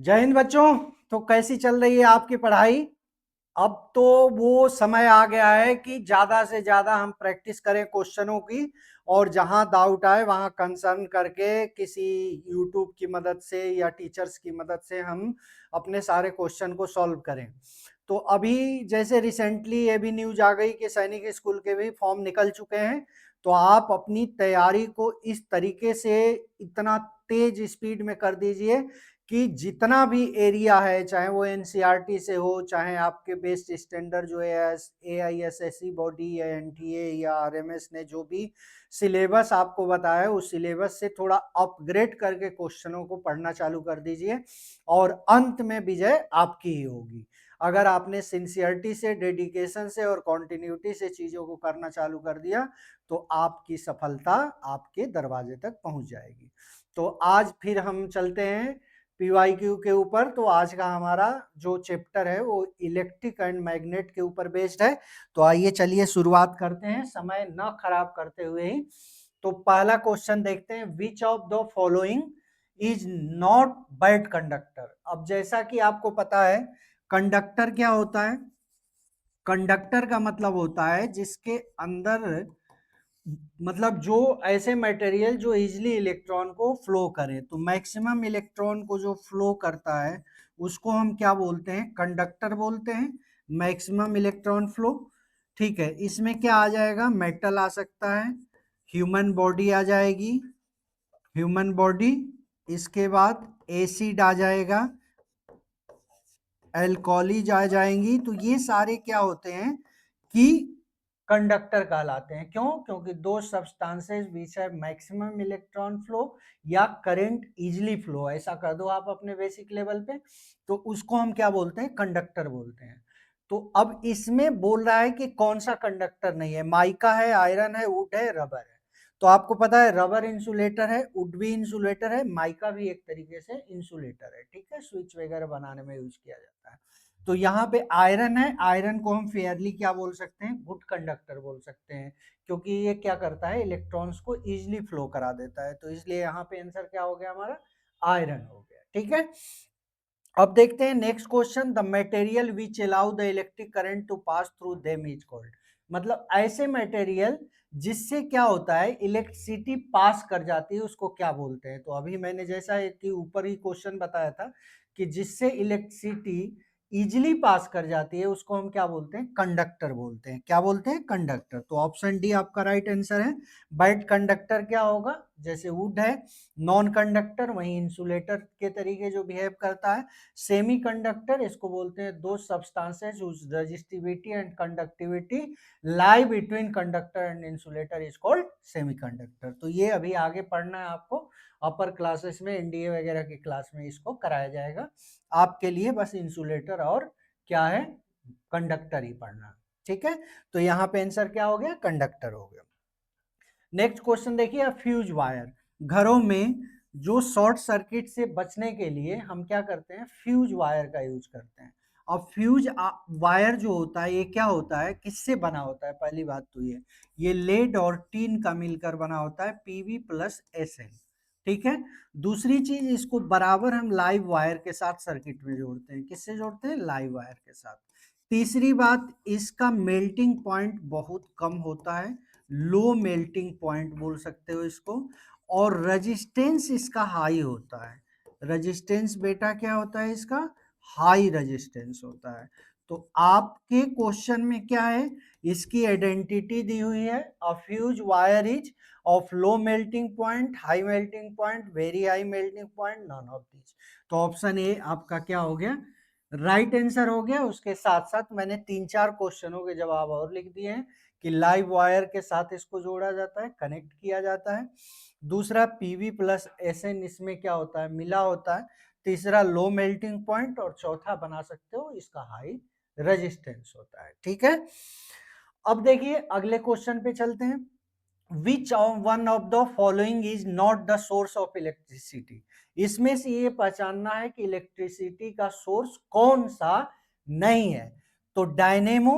जय हिंद बच्चों। तो कैसी चल रही है आपकी पढ़ाई? अब तो वो समय आ गया है कि ज्यादा से ज्यादा हम प्रैक्टिस करें क्वेश्चनों की, और जहां डाउट आए वहां कंसर्न करके किसी यूट्यूब की मदद से या टीचर्स की मदद से हम अपने सारे क्वेश्चन को सॉल्व करें। तो अभी जैसे रिसेंटली ये भी न्यूज आ गई कि सैनिक स्कूल के भी फॉर्म निकल चुके हैं। तो आप अपनी तैयारी को इस तरीके से इतना तेज स्पीड में कर दीजिए कि जितना भी एरिया है, चाहे वो एनसीईआरटी से हो, चाहे आपके बेस्ट स्टैंडर्ड जो है एआईएसएससी बॉडी या एनटीए या आरएमएस ने जो भी सिलेबस आपको बताया है, उस सिलेबस से थोड़ा अपग्रेड करके क्वेश्चनों को पढ़ना चालू कर दीजिए और अंत में विजय आपकी ही होगी। अगर आपने सिंसियरिटी से, डेडिकेशन से और कॉन्टिन्यूटी से चीजों को करना चालू कर दिया तो आपकी सफलता आपके दरवाजे तक पहुंच जाएगी। तो आज फिर हम चलते हैं पीवाईक्यू के ऊपर। तो आज का हमारा जो चैप्टर है वो इलेक्ट्रिक एंड मैग्नेट के ऊपर बेस्ड है। तो आइए चलिए शुरुआत करते हैं समय न खराब करते हुए ही। तो पहला क्वेश्चन देखते हैं, विच of the following is not bad conductor. अब जैसा कि आपको पता है कंडक्टर क्या होता है, कंडक्टर का मतलब होता है जिसके अंदर, मतलब जो ऐसे मटेरियल जो इजिली इलेक्ट्रॉन को फ्लो करे। तो मैक्सिमम इलेक्ट्रॉन को जो फ्लो करता है उसको हम क्या बोलते हैं, कंडक्टर बोलते हैं। मैक्सिमम इलेक्ट्रॉन फ्लो, ठीक है। इसमें क्या आ जाएगा, मेटल आ सकता है, ह्यूमन बॉडी आ जाएगी, ह्यूमन बॉडी, इसके बाद एसिड आ जाएगा, एल्कोहलीज आ जाएंगी। तो ये सारे क्या होते हैं कि कंडक्टर कहलाते हैं। क्यों? क्योंकि दो सब्सटेंसेस बीच है मैक्सिमम इलेक्ट्रॉन फ्लो या करंट इजिली फ्लो, ऐसा कर दो आप अपने बेसिक लेवल पे, तो उसको हम क्या बोलते हैं, कंडक्टर बोलते हैं। तो अब इसमें बोल रहा है कि कौन सा कंडक्टर नहीं है, माइका है, आयरन है, वुड है, रबर है। तो आपको पता है रबर इंसुलेटर है, वुड भी इंसुलेटर है, माइका भी एक तरीके से इंसुलेटर है, ठीक है, स्विच वगैरह बनाने में यूज किया जाता है। तो यहाँ पे आयरन है, आयरन को हम फेयरली क्या बोल सकते हैं, गुड कंडक्टर बोल सकते हैं, क्योंकि ये क्या करता है, इलेक्ट्रॉन्स को इजिली फ्लो करा देता है। तो इसलिए यहाँ पे आंसर क्या हो गया हमारा, आयरन हो गया, ठीक है। अब देखते हैं next question, the material which allow the electric current to pass through them is called. मतलब ऐसे मटेरियल जिससे क्या होता है, इलेक्ट्रिसिटी पास कर जाती है, उसको क्या बोलते हैं। तो अभी मैंने जैसा कि ऊपर ही क्वेश्चन बताया था कि जिससे इलेक्ट्रिसिटी इजिली पास कर जाती है उसको हम क्या बोलते हैं, कंडक्टर बोलते हैं। क्या बोलते हैं, कंडक्टर। तो ऑप्शन डी आपका राइट आंसर है। बैड कंडक्टर क्या होगा, जैसे वुड है, नॉन कंडक्टर वही इंसुलेटर के तरीके जो बिहेव करता है। सेमी कंडक्टर इसको बोलते हैं दो substances whose resistivity and conductivity lie between conductor and insulator is called semiconductor। तो ये अभी आगे पढ़ना है आपको, अपर क्लासेस में, एनडीए वगैरह की क्लास में इसको कराया जाएगा। आपके लिए बस इंसुलेटर और क्या है, कंडक्टर ही पढ़ना, ठीक है। तो यहाँ पे आंसर क्या हो गया, कंडक्टर हो गया। नेक्स्ट क्वेश्चन देखिए, फ्यूज वायर। घरों में जो शॉर्ट सर्किट से बचने के लिए हम क्या करते हैं, फ्यूज वायर का यूज करते हैं। अब फ्यूज वायर जो होता है ये क्या होता है, किससे बना होता है, पहली बात तो ये लेड और टीन का मिलकर बना होता है, पीवी प्लस एसएन, ठीक है। दूसरी चीज, इसको बराबर हम लाइव वायर के साथ सर्किट में जोड़ते हैं। किससे जोड़ते हैं, लाइव वायर के साथ। तीसरी बात, इसका मेल्टिंग पॉइंट बहुत कम होता है, लो मेल्टिंग पॉइंट बोल सकते हो इसको। और रेजिस्टेंस इसका हाई होता है। रेजिस्टेंस बेटा क्या होता है इसका, हाई रेजिस्टेंस होता है। तो आपके क्वेश्चन में क्या है, इसकी आइडेंटिटी दी हुई है, अ fuse wire is of low melting point, high melting point, very high melting point, none of this. तो ऑप्शन ए आपका क्या हो गया, राइट आंसर हो गया। उसके साथ साथ मैंने 3-4 क्वेश्चनों के जवाब और लिख दिए हैं कि लाइव वायर के साथ इसको जोड़ा जाता है, कनेक्ट किया जाता है। दूसरा पीवी प्लस एसएन इसमें क्या होता है, मिला होता है। तीसरा लो मेल्टिंग पॉइंट, और चौथा बना सकते हो इसका हाई रेजिस्टेंस होता है, ठीक है। अब देखिए अगले क्वेश्चन पे चलते हैं, which one of the following is not the source of electricity. इसमें से ये पहचानना है कि इलेक्ट्रिसिटी का सोर्स कौन सा नहीं है। तो डायनेमो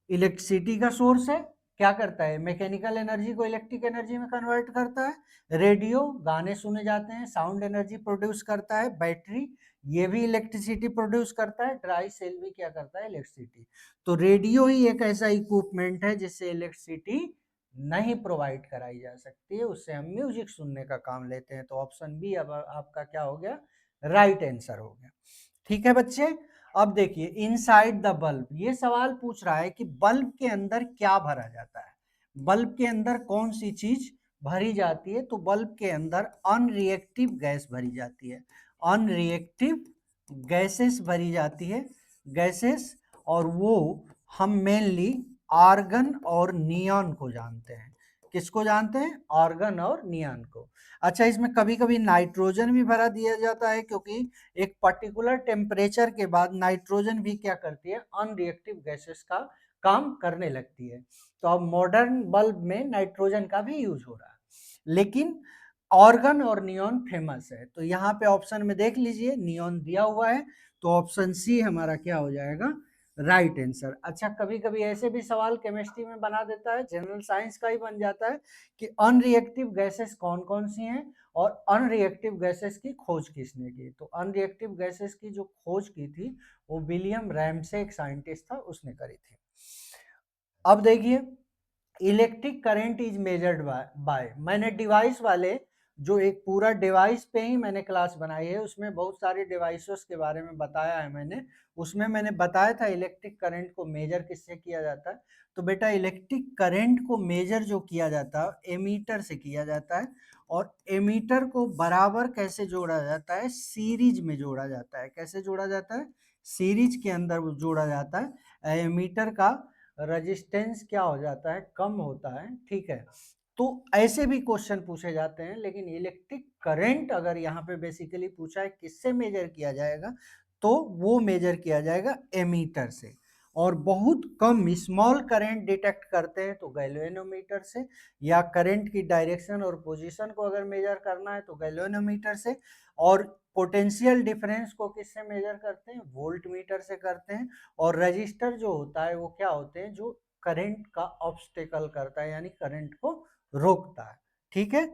इलेक्ट्रिसिटी का सोर्स है, क्या करता है, मैकेनिकल एनर्जी को इलेक्ट्रिक एनर्जी में कन्वर्ट करता है। रेडियो, गाने सुने जाते हैं, साउंड एनर्जी प्रोड्यूस करता है। बैटरी, ये भी इलेक्ट्रिसिटी प्रोड्यूस करता है, ड्राई सेल भी क्या करता है, इलेक्ट्रिसिटी। तो रेडियो ही एक ऐसा इक्विपमेंट है जिससे इलेक्ट्रिसिटी नहीं प्रोवाइड कराई जा सकती है, उससे हम म्यूजिक सुनने का काम लेते हैं। तो ऑप्शन बी अब आपका क्या हो गया, राइट आंसर हो गया। ठीक है बच्चे, अब देखिए इनसाइड द बल्ब, ये सवाल पूछ रहा है कि बल्ब के अंदर क्या भरा जाता है, बल्ब के अंदर कौन सी चीज भरी जाती है। तो बल्ब के अंदर अनरिएक्टिव गैस भरी जाती है, अनरिएक्टिव गैसेस भरी जाती है, गैसेस। और वो हम मेनली आर्गन और नियॉन को जानते हैं। किसको जानते हैं, आर्गन और नियॉन को। अच्छा, इसमें कभी कभी नाइट्रोजन भी भरा दिया जाता है, क्योंकि एक पर्टिकुलर टेम्परेचर के बाद नाइट्रोजन भी क्या करती है, अनरिएक्टिव गैसेस का काम करने लगती है। तो अब मॉडर्न बल्ब में नाइट्रोजन का भी यूज हो रहा है, लेकिन ऑर्गन और नियॉन फेमस है। तो यहाँ पे ऑप्शन में देख लीजिए नियॉन दिया हुआ है, तो ऑप्शन सी हमारा क्या हो जाएगा, राइट आंसर। अच्छा, कभी कभी ऐसे भी सवाल केमिस्ट्री में बना देता है, जनरल साइंस का ही बन जाता है कि अनरिएक्टिव गैसेस कौन कौन सी हैं और अनरिएक्टिव गैसेस की खोज किसने की। तो अनरिएक्टिव गैसेस की जो खोज की थी वो विलियम रैमसे एक साइंटिस्ट था, उसने करी थी। अब देखिए electric current is measured by, मैंने डिवाइस वाले जो एक पूरा डिवाइस पे ही मैंने क्लास बनाई है, उसमें बहुत सारे डिवाइसेस के बारे में बताया है मैंने, उसमें मैंने बताया था इलेक्ट्रिक करंट को मेजर किससे किया जाता है। तो बेटा इलेक्ट्रिक करंट को मेजर जो किया जाता है एमीटर से किया जाता है, और एमीटर को बराबर कैसे जोड़ा जाता है, सीरीज में जोड़ा जाता है। कैसे जोड़ा जाता है, सीरीज के अंदर जोड़ा जाता है। एमीटर का रेजिस्टेंस क्या हो जाता है, कम होता है, ठीक है। तो ऐसे भी क्वेश्चन पूछे जाते हैं, लेकिन इलेक्ट्रिक करंट अगर यहाँ पे बेसिकली पूछा है किससे मेजर किया जाएगा, तो वो मेजर किया जाएगा एमीटर से। और बहुत कम स्मॉल करंट डिटेक्ट करते हैं तो गैल्वेनोमीटर से, या करंट की डायरेक्शन और पोजीशन को अगर मेजर करना है तो गैल्वेनोमीटर से। और पोटेंशियल डिफरेंस को किससे मेजर करते हैं, वोल्ट मीटर से करते हैं। और रजिस्टर जो होता है वो क्या होते हैं, जो करंट का ऑब्स्टेकल करता है, यानी करंट को रोकता है। ठीक है,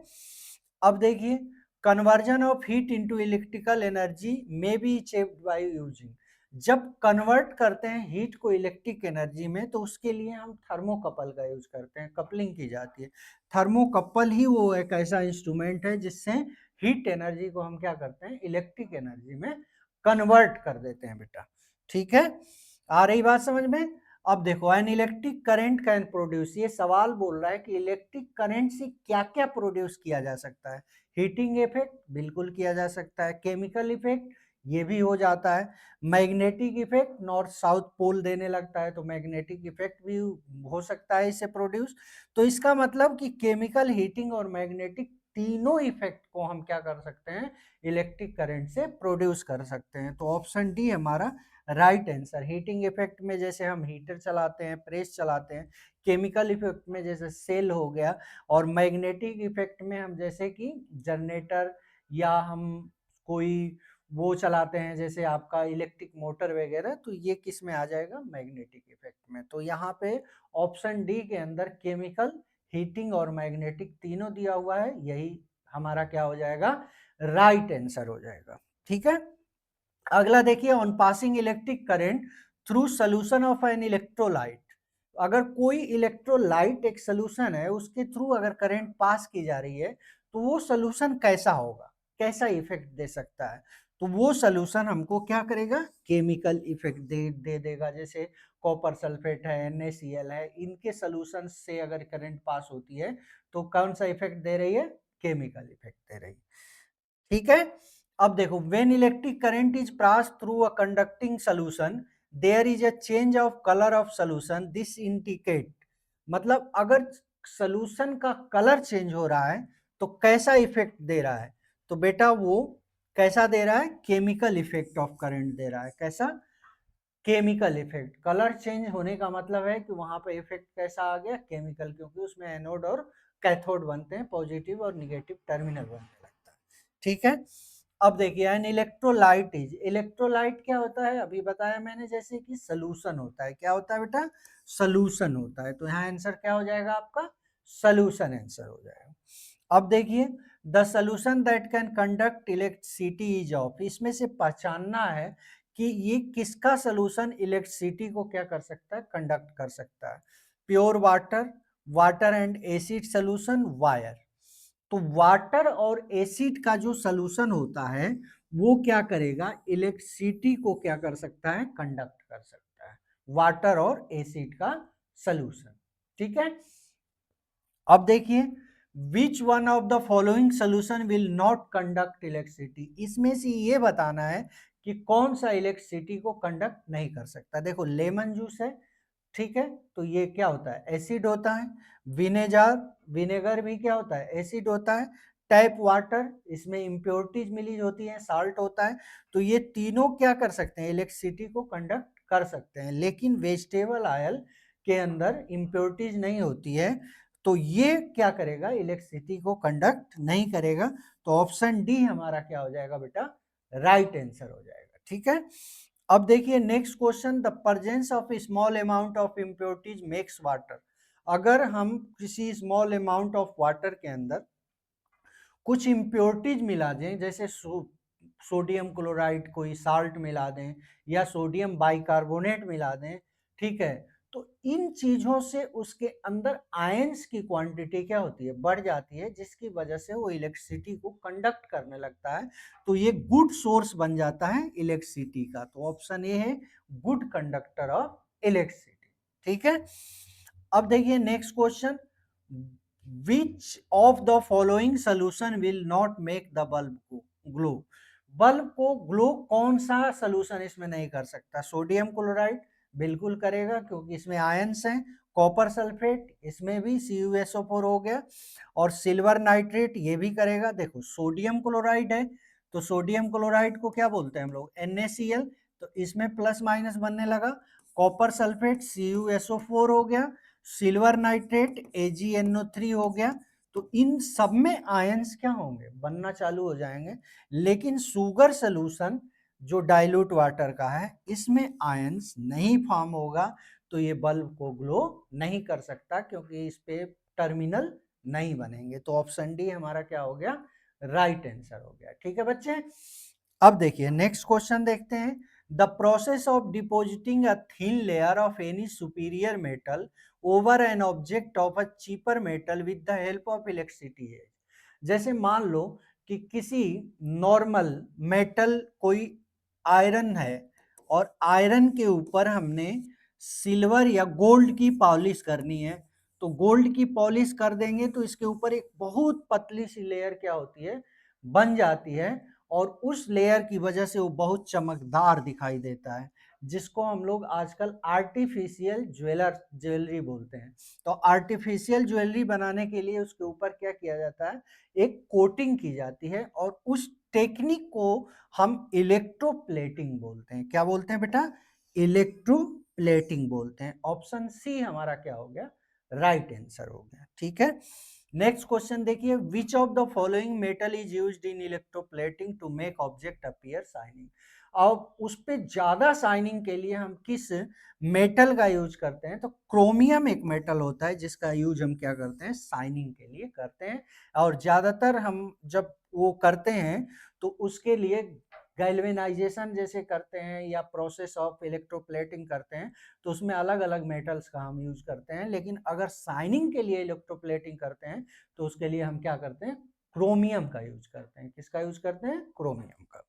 अब देखिए conversion of heat into electrical energy may be achieved by using, जब कन्वर्ट करते हैं हीट को इलेक्ट्रिक एनर्जी में तो उसके लिए हम थर्मोकपल का यूज करते हैं, कपलिंग की जाती है। थर्मोकपल ही वो एक ऐसा इंस्ट्रूमेंट है जिससे हीट एनर्जी को हम क्या करते हैं, इलेक्ट्रिक एनर्जी में कन्वर्ट कर देते हैं बेटा। ठीक है, आ रही बात समझ में। अब देखो an electric current can produce, ये सवाल बोल रहा है कि इलेक्ट्रिक करंट से क्या क्या प्रोड्यूस किया जा सकता है। हीटिंग इफेक्ट बिल्कुल किया जा सकता है, केमिकल इफेक्ट ये भी हो जाता है, magnetic effect north south pole देने लगता है तो मैग्नेटिक इफेक्ट भी हो सकता है इससे प्रोड्यूस। तो इसका मतलब कि केमिकल, हीटिंग और मैग्नेटिक तीनों इफेक्ट को हम क्या कर सकते हैं, इलेक्ट्रिक करंट से प्रोड्यूस कर सकते हैं। तो ऑप्शन डी हमारा राइट आंसर। हीटिंग इफेक्ट में जैसे हम हीटर चलाते हैं, प्रेस चलाते हैं, केमिकल इफेक्ट में जैसे सेल हो गया, और मैग्नेटिक इफेक्ट में हम जैसे कि जनरेटर या हम कोई वो चलाते हैं जैसे आपका इलेक्ट्रिक मोटर वगैरह, तो ये किस में आ जाएगा, मैग्नेटिक इफेक्ट में। तो यहाँ पे ऑप्शन डी के अंदर केमिकल, हीटिंग और मैग्नेटिक तीनों दिया हुआ है, यही हमारा क्या हो जाएगा, राइट आंसर हो जाएगा। ठीक है, अगला देखिए on passing electric current through solution of an electrolyte, अगर कोई इलेक्ट्रोलाइट एक सोल्यूशन है उसके थ्रू अगर करंट पास की जा रही है तो वो सोल्यूशन कैसा होगा, कैसा इफेक्ट दे सकता है। तो वो सोल्यूशन हमको क्या करेगा, केमिकल इफेक्ट दे देगा। जैसे कॉपर सल्फेट है, NaCl है, इनके सोल्यूशन से अगर करंट पास होती है तो कौन सा इफेक्ट दे रही है, केमिकल इफेक्ट दे रही है। ठीक है, अब देखो when electric current is pass through a conducting solution there is a change of colour of solution, this indicate, मतलब अगर सॉल्यूशन का कलर चेंज हो रहा है तो कैसा इफेक्ट दे रहा है, तो बेटा वो कैसा दे रहा है, केमिकल इफेक्ट ऑफ करंट दे रहा है। कैसा, केमिकल इफेक्ट। कलर चेंज होने का मतलब है कि वहां पे इफेक्ट कैसा आ गया, केमिकल, क्योंकि उसमें एनोड और कैथोड बनते हैं, पॉजिटिव और निगेटिव टर्मिनल बनने लगता है। ठीक है, अब देखिए एन इलेक्ट्रोलाइट इज, इलेक्ट्रोलाइट क्या होता है, अभी बताया मैंने जैसे कि सोल्यूशन होता है। क्या होता है बेटा, सोल्यूशन होता है। तो यहाँ आंसर क्या हो जाएगा आपका, सोल्यूशन आंसर हो जाएगा। अब देखिए the solution that can conduct electricity is of. इसमें से पहचानना है कि ये किसका सोल्यूशन इलेक्ट्रिसिटी को क्या कर सकता है, कंडक्ट कर सकता है। Pure water, water and acid solution, wire. तो वाटर और एसिड का जो सोल्यूशन होता है वो क्या करेगा, इलेक्ट्रिसिटी को क्या कर सकता है, कंडक्ट कर सकता है, वाटर और एसिड का सोल्यूशन। ठीक है, अब देखिए, which one of the following solution will not conduct electricity. इसमें से ये बताना है कि कौन सा इलेक्ट्रिसिटी को कंडक्ट नहीं कर सकता। देखो लेमन जूस है, ठीक है, तो ये क्या होता है, एसिड होता है। विनेगर भी क्या होता है, एसिड होता है। टैप वाटर, इसमें इम्प्योरिटीज मिली होती है, साल्ट होता है। तो ये तीनों क्या कर सकते हैं, इलेक्ट्रिसिटी को कंडक्ट कर सकते हैं। लेकिन वेजिटेबल ऑयल के अंदर इम्प्योरिटीज नहीं होती है, तो ये क्या करेगा, इलेक्ट्रिसिटी को कंडक्ट नहीं करेगा। तो ऑप्शन डी हमारा क्या हो जाएगा बेटा, राइट आंसर हो जाएगा। ठीक है, अब देखिए next question, the presence of small amount of impurities makes water. अगर हम किसी स्मॉल अमाउंट ऑफ वाटर के अंदर कुछ इम्प्योरिटीज मिला दें, जैसे सोडियम क्लोराइड कोई साल्ट मिला दें या सोडियम बाइकार्बोनेट मिला दें, ठीक है, तो इन चीजों से उसके अंदर आयंस की क्वांटिटी क्या होती है, बढ़ जाती है, जिसकी वजह से वो इलेक्ट्रिसिटी को कंडक्ट करने लगता है। तो ये गुड सोर्स बन जाता है इलेक्ट्रिसिटी का। तो ऑप्शन ए है गुड कंडक्टर ऑफ इलेक्ट्रिसिटी। ठीक है, अब देखिए next question, which of the following solution will not make the bulb glow. Bulb को ग्लो कौन सा सोल्यूशन इसमें नहीं कर सकता, सोडियम क्लोराइड बिल्कुल करेगा क्योंकि इसमें आयंस हैं। कॉपर सल्फेट, इसमें भी CuSO4 हो गया। और सिल्वर नाइट्रेट ये भी करेगा। देखो सोडियम क्लोराइड है, तो सोडियम क्लोराइड को क्या बोलते हैं हम लोग, NaCl, तो इसमें प्लस माइनस बनने लगा। कॉपर सल्फेट CuSO4 हो गया, सिल्वर नाइट्रेट AgNO3 हो गया। तो इन सब में आयंस क्या होंगे, बनना चालू हो जाएंगे। लेकिन शुगर सोल्यूशन जो डाइल्यूट वाटर का है, इसमें आयंस नहीं फॉर्म होगा, तो ये बल्ब को ग्लो नहीं कर सकता क्योंकि इस पे टर्मिनल नहीं बनेंगे। तो ऑप्शन डी हमारा क्या हो गया, राइट आंसर हो गया। ठीक है बच्चे, अब देखिए नेक्स्ट क्वेश्चन देखते हैं, the process of depositing a thin layer of any superior metal over an object of a cheaper metal with the help of electricity है। जैसे मान लो कि किसी नॉर्मल मेटल, कोई आयरन है, और आयरन के ऊपर हमने सिल्वर या गोल्ड की पॉलिश करनी है। तो गोल्ड की पॉलिश कर देंगे तो इसके ऊपर एक बहुत पतली सी लेयर क्या होती है, बन जाती है। और उस लेयर की वजह से वो बहुत चमकदार दिखाई देता है, जिसको हम लोग आजकल आर्टिफिशियल ज्वेलरी बोलते हैं। तो आर्टिफिशियल ज्वेलरी बनाने के लिए उसके ऊपर क्या किया जाता है, एक कोटिंग की जाती है, और उस टेक्निक को हम इलेक्ट्रोप्लेटिंग बोलते हैं। क्या बोलते हैं बेटा, इलेक्ट्रोप्लेटिंग बोलते हैं। ऑप्शन सी हमारा क्या हो गया, राइट आंसर हो गया। ठीक है, नेक्स्ट क्वेश्चन देखिए, which of the following metal is used in electroplating to make object appear shining. अब उस पे ज्यादा शाइनिंग के लिए हम किस मेटल का यूज करते हैं, तो क्रोमियम एक मेटल होता है जिसका यूज हम क्या करते हैं, शाइनिंग के लिए करते हैं। और ज्यादातर हम जब वो करते हैं तो उसके लिए गैल्वेनाइजेशन जैसे करते हैं या प्रोसेस ऑफ इलेक्ट्रोप्लेटिंग करते हैं, तो उसमें अलग अलग मेटल्स का हम यूज करते हैं। लेकिन अगर शाइनिंग के लिए इलेक्ट्रोप्लेटिंग करते हैं तो उसके लिए हम क्या करते हैं, क्रोमियम का यूज करते हैं। किसका यूज करते हैं, क्रोमियम का।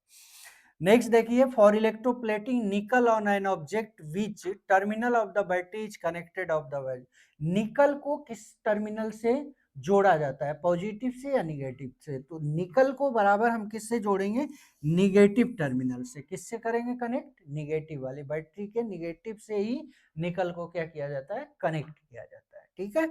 नेक्स्ट देखिए, फॉर इलेक्ट्रोप्लेटिंग निकल on an object which terminal of the battery is connected of the well. निकल को किस टर्मिनल से जोड़ा जाता है, पॉजिटिव से या निगेटिव से। तो निकल को बराबर हम किससे जोड़ेंगे, निगेटिव टर्मिनल से। किससे करेंगे कनेक्ट, निगेटिव वाली बैटरी के निगेटिव से ही निकल को क्या किया जाता है, कनेक्ट किया जाता है। ठीक है,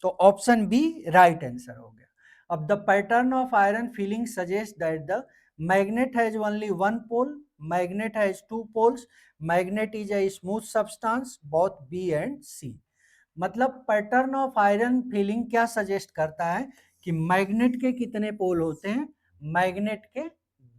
तो ऑप्शन बी राइट आंसर हो गया। अब the pattern of iron feeling suggest that the magnet has only one pole, magnet has two poles, magnet is a smooth substance, both B and C। मतलब पैटर्न ऑफ आयरन फीलिंग क्या suggest करता है कि magnet के कितने पोल होते हैं, magnet के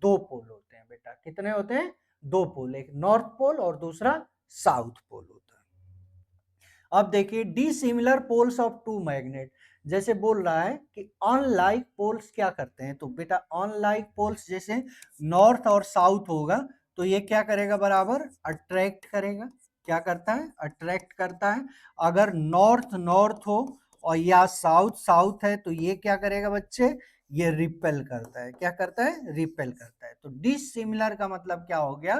दो पोल होते हैं बेटा। कितने होते हैं, दो पोल, एक नॉर्थ पोल और दूसरा साउथ पोल होता है। अब देखिए dissimilar poles of two magnet, जैसे बोल रहा है कि अनलाइक पोल्स क्या करते हैं, तो बेटा अनलाइक पोल्स जैसे नॉर्थ और साउथ होगा तो ये क्या करेगा, बराबर अट्रैक्ट करेगा। क्या करता है, अट्रैक्ट करता है। अगर नॉर्थ नॉर्थ हो और या साउथ साउथ है तो ये क्या करेगा बच्चे, ये रिपेल करता है। क्या करता है, रिपेल करता है। तो डिसिमिलर का मतलब क्या हो गया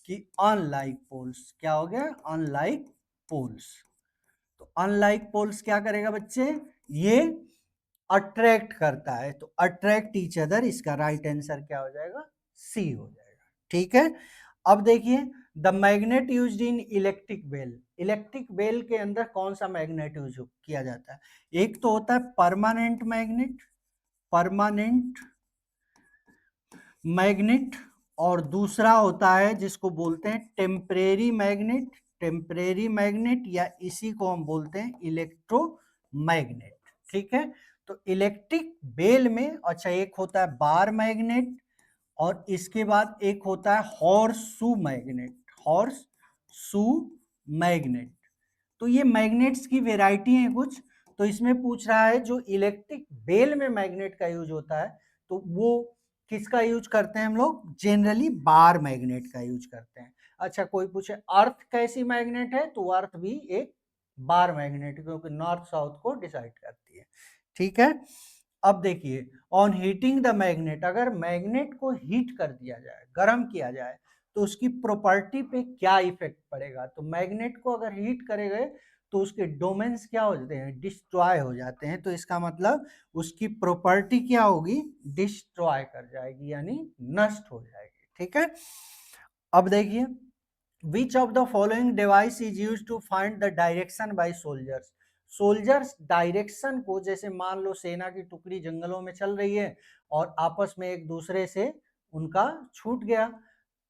कि अनलाइक पोल्स। क्या हो गया, अनलाइक पोल्स। तो अनलाइक पोल्स क्या करेगा बच्चे, ये अट्रैक्ट करता है। तो अट्रैक्ट ईच अदर, इसका राइट आंसर क्या हो जाएगा, सी हो जाएगा। ठीक है। अब देखिए the magnet used in electric bell, electric bell के अंदर कौन सा मैग्नेट यूज किया जाता है, एक तो होता है परमानेंट मैग्नेट, परमानेंट मैग्नेट, और दूसरा होता है जिसको बोलते हैं टेम्परेरी मैग्नेट, टेम्परेरी मैग्नेट, या इसी को हम बोलते हैं इलेक्ट्रोमैग्नेट। ठीक है। तो इलेक्ट्रिक बेल में अच्छा एक होता है बार मैग्नेट और इसके बाद एक होता है horse shoe magnet, horse shoe magnet. तो ये मैग्नेट्स की वेराइटी है कुछ। तो इसमें पूछ रहा है जो इलेक्ट्रिक बेल में मैग्नेट का यूज होता है तो वो किसका यूज करते हैं हम लोग, जनरली बार मैग्नेट का यूज करते हैं। अच्छा कोई पूछे अर्थ कैसी मैग्नेट है, तो अर्थ भी एक बार मैग्नेट, क्योंकि नॉर्थ साउथ को डिसाइड करती है। ठीक है। अब देखिए ऑन हीटिंग द मैग्नेट, अगर मैग्नेट को हीट कर दिया जाए, गर्म किया जाए, तो उसकी प्रॉपर्टी पे क्या इफेक्ट पड़ेगा, तो मैग्नेट को अगर हीट करे गए तो उसके डोमेन्स क्या हो जाते हैं, डिस्ट्रॉय हो जाते हैं। तो इसका मतलब उसकी प्रॉपर्टी क्या होगी, डिस्ट्रॉय कर जाएगी, यानी नष्ट हो जाएगी। ठीक है। अब देखिए which of the following device is use to find the direction by soldiers, soldiers direction को, जैसे मान लो सेना की टुकड़ी जंगलों में चल रही है और आपस में एक दूसरे से उनका छूट गया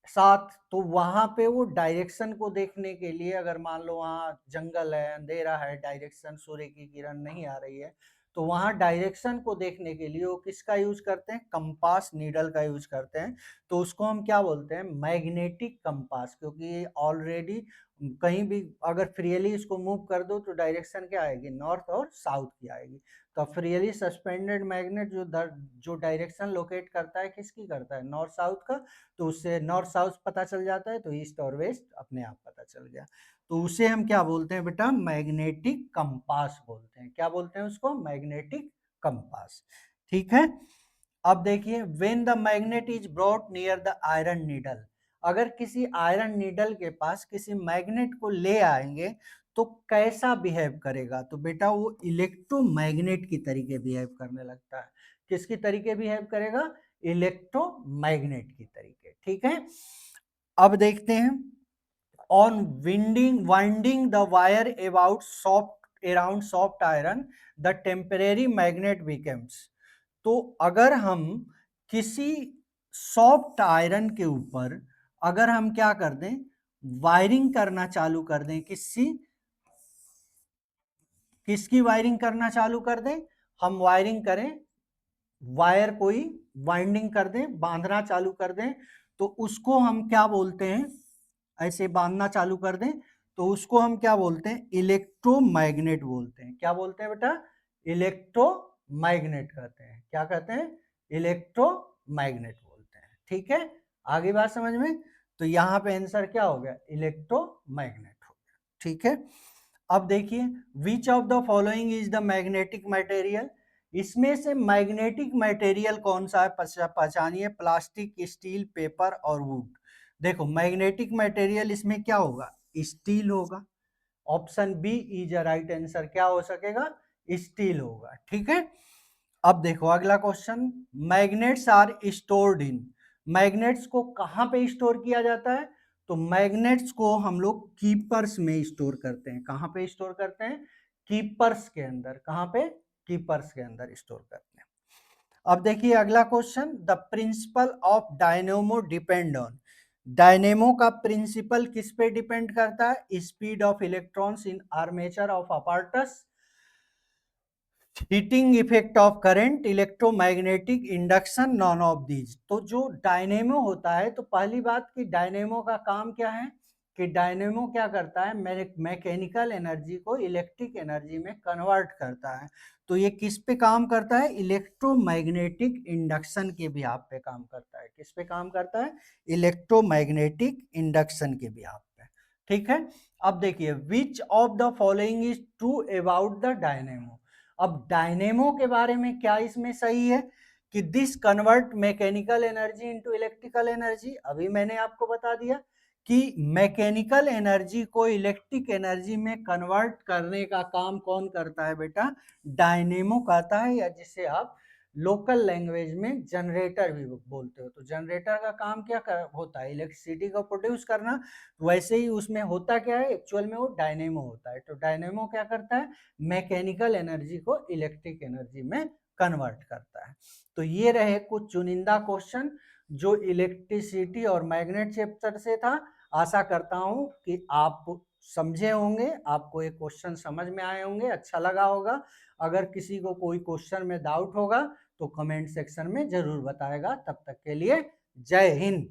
साथ, तो वहां पे वो डायरेक्शन को देखने के लिए, अगर मान लो वहां जंगल है, अंधेरा है, डायरेक्शन सूर्य की किरण नहीं आ रही है, तो वहां डायरेक्शन को देखने के लिए वो किसका यूज करते हैं, कंपास नीडल का यूज करते हैं। तो उसको हम क्या बोलते हैं, मैग्नेटिक कंपास, क्योंकि ऑलरेडी कहीं भी अगर फ्रीली इसको मूव कर दो तो डायरेक्शन क्या आएगी, नॉर्थ और साउथ की आएगी। तो फ्रीली सस्पेंडेड मैग्नेट जो डायरेक्शन लोकेट करता है, किसकी करता है, नॉर्थ साउथ का, तो उससे नॉर्थ साउथ पता चल जाता है, तो ईस्ट और वेस्ट अपने आप पता चल गया। तो उसे हम क्या बोलते हैं बेटा, मैग्नेटिक कंपास बोलते हैं। क्या बोलते हैं उसको, मैग्नेटिक कंपास। ठीक है। अब देखिए when the magnet is brought near the iron needle, अगर किसी आयरन नीडल के पास किसी मैग्नेट को ले आएंगे तो कैसा बिहेव करेगा, तो बेटा वो इलेक्ट्रोमैग्नेट की तरीके बिहेव करने लगता है। किसकी तरीके बिहेव करेगा, इलेक्ट्रोमैग्नेट की तरीके। ठीक है। अब देखते हैं on winding the wire about soft around soft iron the temporary magnet becomes, तो अगर हम किसी सॉफ्ट आयरन के ऊपर अगर हम क्या कर दें, वायरिंग करना चालू कर दें, किसकी वायरिंग करना चालू कर दें, हम वायरिंग करें, वायर कोई वाइंडिंग कर दें, बांधना चालू कर दें, तो उसको हम क्या बोलते हैं, ऐसे बांधना चालू कर दें तो उसको हम क्या बोलते हैं, इलेक्ट्रोमैग्नेट बोलते हैं। क्या बोलते हैं बेटा, इलेक्ट्रोमैग्नेट कहते हैं। क्या कहते हैं, इलेक्ट्रोमैग्नेट बोलते हैं। ठीक है। आगे बात समझ में, तो यहाँ पे आंसर क्या हो गया, इलेक्ट्रोमैग्नेट हो गया। ठीक है। अब देखिए which of the following is the magnetic material, इसमें से मैग्नेटिक मटेरियल कौन सा है, पहचानिए, प्लास्टिक, स्टील, पेपर और वुड। देखो मैग्नेटिक मटेरियल इसमें क्या होगा, स्टील होगा। Option B is a right answer, क्या हो सकेगा, स्टील होगा। ठीक है। अब देखो अगला question, magnets are stored in, magnets को कहां पे स्टोर किया जाता है, तो मैग्नेट्स को हम लोग कीपर्स में स्टोर करते हैं। कहां पे स्टोर करते हैं, कीपर्स के अंदर। कहां पे, कीपर्स के अंदर स्टोर करते हैं। अब देखिए अगला question, the principle of dynamo depend on, dynamo का प्रिंसिपल किस पे डिपेंड करता है, speed of electrons in armature of apparatus, heating effect of current, electromagnetic induction, none of these. तो जो डायनेमो होता है, तो पहली बात कि डायनेमो का काम क्या है, कि डायनेमो क्या करता है, मैकेनिकल एनर्जी को इलेक्ट्रिक एनर्जी में कन्वर्ट करता है। तो ये किस पे काम करता है, इलेक्ट्रोमैग्नेटिक इंडक्शन के बिहाफ पे काम करता है। किस पे काम करता है, इलेक्ट्रोमैग्नेटिक इंडक्शन के बिहाफ पे। ठीक है, अब देखिए which of the following is true about the dynamo. अब डायनेमो के बारे में क्या इसमें सही है कि this convert mechanical energy into electrical energy. अभी मैंने आपको बता दिया कि मैकेनिकल एनर्जी को इलेक्ट्रिक एनर्जी में कन्वर्ट करने का काम कौन करता है बेटा, डायनेमो करता है, या जिसे आप लोकल लैंग्वेज में जनरेटर भी बोलते हो। तो जनरेटर का काम क्या होता है, इलेक्ट्रिसिटी को प्रोड्यूस करना। वैसे ही उसमें होता क्या है, एक्चुअल में वो डायनेमो होता है। तो डायनेमो क्या करता है, मैकेनिकल एनर्जी को इलेक्ट्रिक एनर्जी में कन्वर्ट करता है। तो ये रहे कुछ चुनिंदा क्वेश्चन जो इलेक्ट्रिसिटी और मैग्नेट चैप्टर से था। आशा करता हूं कि आप समझे होंगे, आपको ये क्वेश्चन समझ में आए होंगे, अच्छा लगा होगा। अगर किसी को कोई क्वेश्चन में डाउट होगा तो कमेंट सेक्शन में जरूर बताएगा। तब तक के लिए जय हिंद।